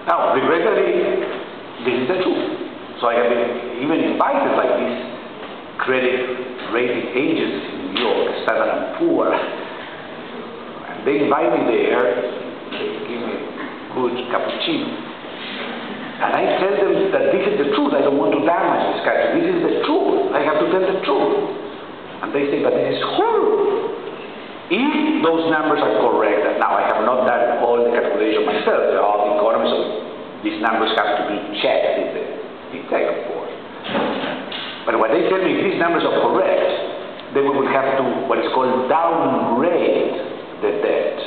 Now, regrettably, this is the truth. So I have been even invited by these credit rating agencies in New York, Standard & Poor, and they invite me there, they give me a good cappuccino, and I tell them that this is the truth. I don't want to damage this country. This is the truth. I have to tell the truth. And they say, but this is horrible. If those numbers are correct, and now I have not done all the calculation myself, they're all the economists, so these numbers have to be checked in the detail, of course. But when they tell me if these numbers are correct, then we will have to, what is called, downgrade the debt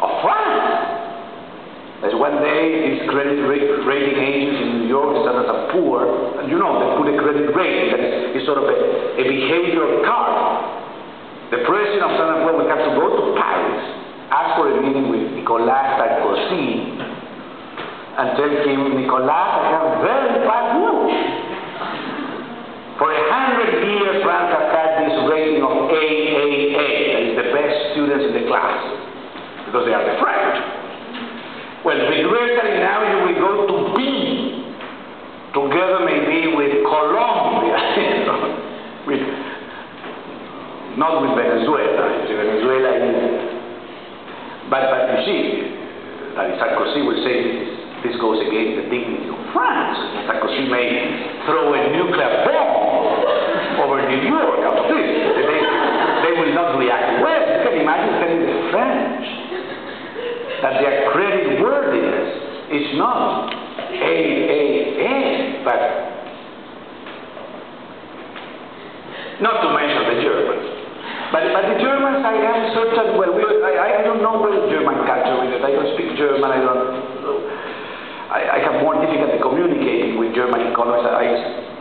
of France. There's one day, this credit rating agency in New York, Standard & Poor, and you know, they put a credit rating that is sort of a behavioral card. The president of Standard & Poor will have to go to Paris, ask for a meeting with Nicolas Sarkozy, and tell him, Nicolas, I have very bad news. For 100 years, France has had this rating of AAA, that is the best students in the class, because they are the French. Well, regrettably now you will go to B, together maybe with Colombia, not with Venezuela. Venezuela is, but you see, Sarkozy will say this goes against the dignity of France. Sarkozy may throw a nuclear bomb over New York after this. They will not react well. You can imagine telling the French that their credit worthiness is not AAA, but not to mention the Germans. But the Germans, I am certain, well, I don't know well German culture with it. I don't speak German, I have more difficulty communicating with German economists.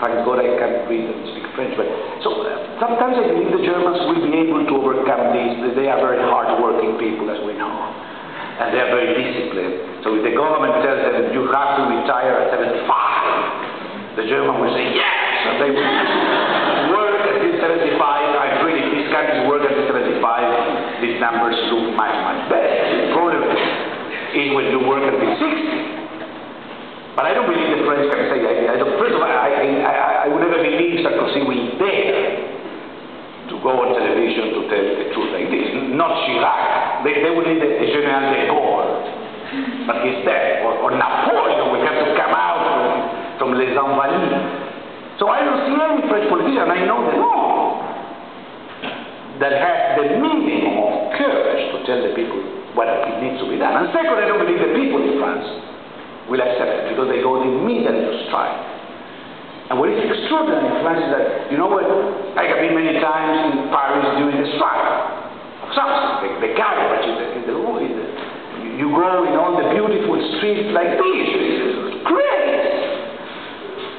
Thank God I can't read and speak French. But so sometimes I believe the Germans will be able to overcome this. They are very hard-working people, as we know. And they are very disciplined. So if the government tells them you have to retire at 75, the German will say yes, and they will work until 75. I really, these countries work until 75. These numbers look much, much better. The problem is when you work until 60. But I don't believe the French can say. First of all, I would never believe Sarkozy will dare to go on television to tell the truth like this. Not Chirac. They would need a General de Gaulle, but he's dead. Or Napoleon will have to come out from Les Invalides. So I don't see any French politician, I know them all, that has the minimum of courage to tell the people what it needs to be done. And second, I don't believe the people in France will accept it, because they go immediately to strike. And what is extraordinary in France is that, you know what, I have been many times in Paris during the strike of something, the garbage in the road. You go in all the beautiful streets like this, it's great.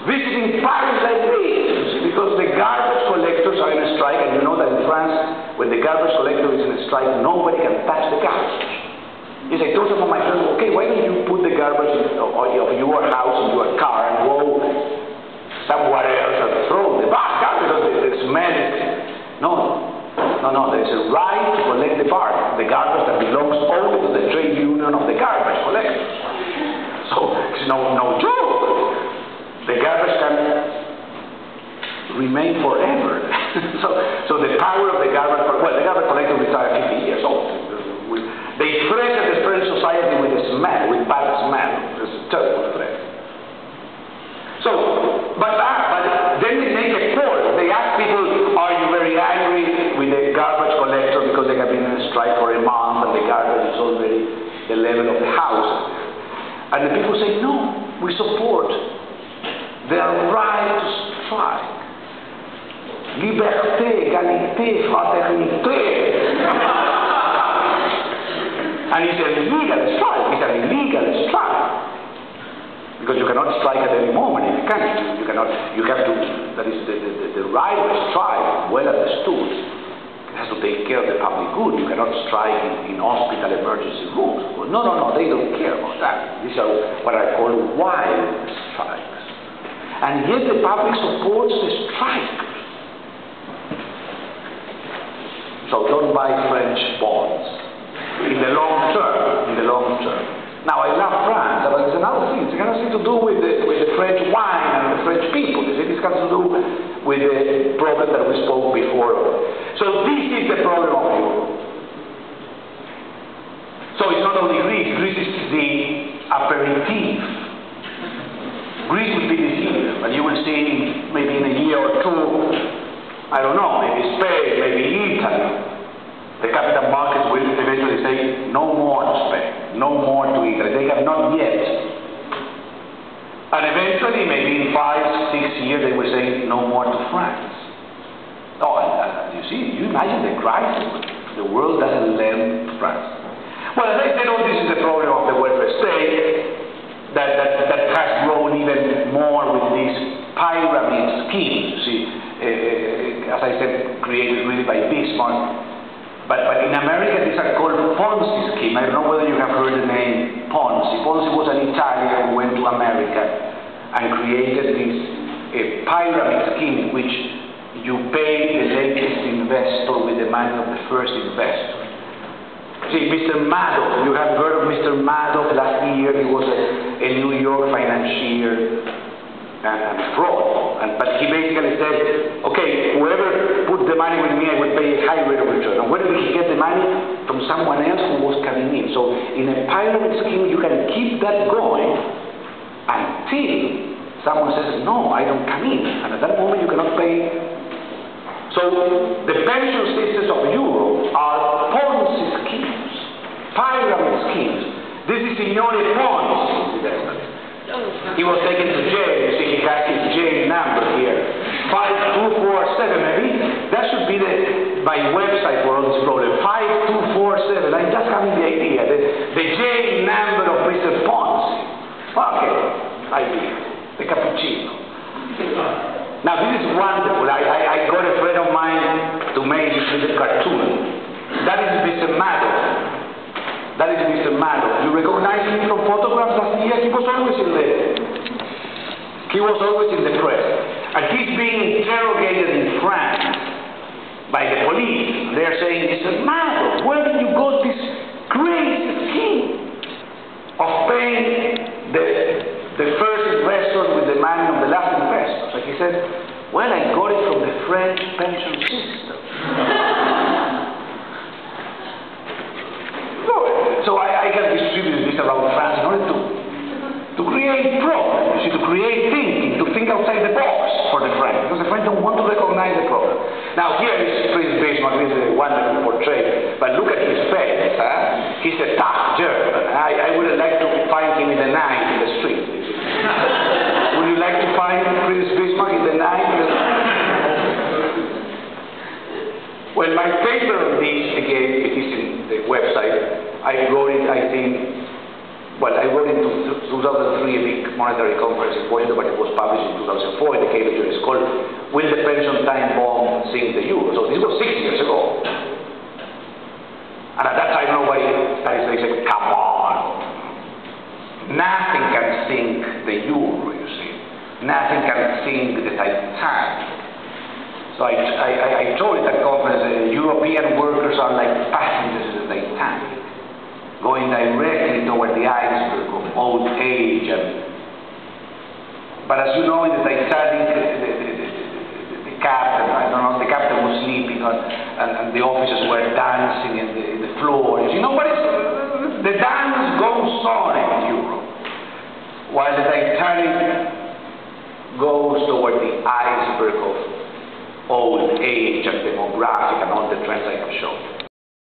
Visiting Paris like this, because the garbage collectors are in a strike, and you know that in France, when the garbage collector is in a strike, nobody can touch the garbage. Yes, I told some of my friends, okay, why don't you put the garbage of your house in your car and go somewhere else and throw the basket, because the smell is... No, there's a right to collect the garbage that belongs only to the trade union of the garbage collectors. So it's no joke. The garbage can remain forever. so the power of the garbage collector retired 50 years old. They threaten the French society with a smell, with bad smell. It's a terrible threat. So, but then they make a poll. They ask people, are you very angry with the garbage collector because they have been in a strike for a month and the garbage is already the level of the house? And the people say, no, we support their right to strike. Liberté, égalité, fraternité. And it's an illegal strike. It's an illegal strike. Because you cannot strike at any moment in the country. You have to, that is the right of strike, well understood. It has to take care of the public good. You cannot strike in hospital emergency rooms. Well, no, they don't care about that. These are what I call wild strikes. And yet the public supports the strike. So don't buy French bonds. In the long term. Now, I love France. This has to do with the problem that we spoke before. So this is the problem of Europe. So it's not only Greece. Greece is the aperitif. Greece will be this year, and you will see maybe in a year or two, I don't know, maybe Spain, maybe Italy. The capital markets will eventually say no more to Spain, no more to Italy. They have not yet. And eventually, maybe in 5, 6 years, they will say no more to France. Oh, and you see, you imagine the crisis. The world doesn't lend to France. Well, as I said, all this is the problem of the welfare state that has grown even more with these pyramid schemes. You see, as I said, created really by Bismarck. But in America, these are called Ponzi scheme. I don't know whether you have heard the name Ponzi. Ponzi was an Italian who went to America and created this pyramid scheme in which you pay the latest investor with the money of the first investor. See, Mr. Madoff, you have heard of Mr. Madoff. Last year he was a New York financier and fraud. But he basically said, okay, whoever put the money with me, I will pay a high rate of return. And where did he get the money? From someone else who was coming in. So in a pyramid scheme, you can keep that going until someone says, no, I don't come in. And at that moment, you cannot pay. So the pension systems of Europe are Ponzi schemes, pyramid schemes. This is Signore Ponzi, incidentally. He was taken to jail. You see, he has his jail number here. 5247, maybe. That should be my website for all this problem. 5247. I'm just having the idea. The jail number of Mr. Ponzi. Okay, idea. The cappuccino. Now, this is wonderful. I got a friend of mine to make this little cartoon. That is Mr. Madoff. That is Mr. Madoff. You recognize him from photographs last year? He was always in the press. And he's being interrogated in France by the police. They're saying, Mr. Madoff, where did you got this crazy scheme of paying the first investors with the money of the last investors? And he said, well, I got it from the French pension system. So I can distribute this around France in order to create problems, you see, to create thinking, to think outside the box for the French, because the French don't want to recognize the problem. Now here is Prince Bismarck, this is a wonderful portrait, but look at his face, he's a tough German. I would like to find him in the night in the street. Would you like to find Prince Bismarck in the night? Well, my paper on this, again, it is in the website. I wrote it, I think, well, I wrote it in 2003, a big monetary conference in Washington, but it was published in 2004 in the Cambridge. It's called Will the Pension Time Bomb Sink the Euro? So this was 6 years ago. And at that time, nobody started saying, come on. Nothing can sink the euro, you see. Nothing can sink the Titanic. So I told at that conference that European workers are like passengers in the Titanic, going directly toward the iceberg of old age. But as you know, in the Titanic, the captain, I don't know, the captain was sleeping and the officers were dancing in the floor. You know what is the dance goes on in Europe, while the Titanic goes toward the iceberg of old age and demographic and all the trends I have shown.